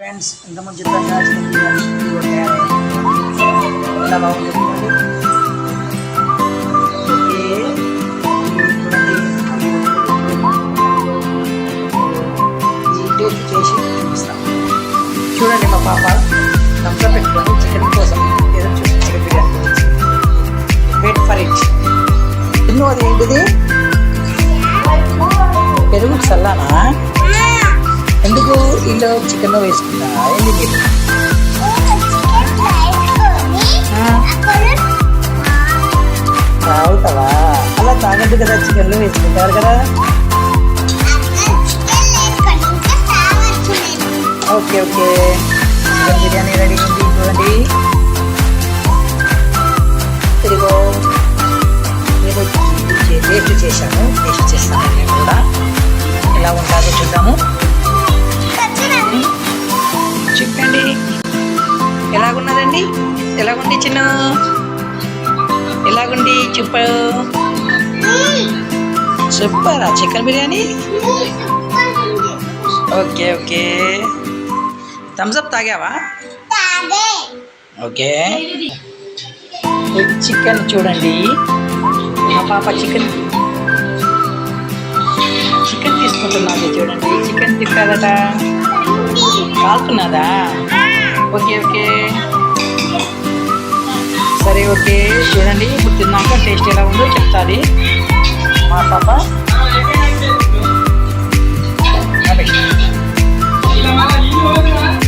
friends ఇంతకుముందు చెప్పాను chicken biryani ఎలా బాగుంది ఓకే ఈ టేస్ట్ చేసి చూపిస్తాను చూడండి మా పాప థమ్స్ అప్ పెట్టుకొని చికెన్ కోసం ఏదో చూసి chicken biryani wait for it ఇన్నో అది ఏంటిది పెరుగు చల్లానా ఎందుకు ఇంట్లో చికెన్లో వేసుకుంటా ఏంటి మీరు తాగుతావా అలా తాగద్దు కదా చికెన్లో వేసుకుంటారు కదా okay okay chicken biryani ready ఉంది చూడండి ఇదిగో నేను టేస్ట్ చేశాను టేస్ట్ చేస్తాను నేను కూడా ఎలా ఉంటుందో చూద్దాము చెప్పండి ఎలాగున్నదండి ఎలాగుంది చిన్న ఎలాగుంది చెప్పు సూపరా chicken biryani okay okay Thums Up తాగావా ఓకే చికెన్ చూడండి మా పాప చికెన్ తీసుకుంటున్నది చూడండి చికెన్ తిప్పాదట కాలుతున్నదా ఓకే ఓకే సరే ఓకే చూడండి ఇప్పుడు తిన్నాక టేస్ట్ ఎలా ఉందో చెప్తాది మా పాప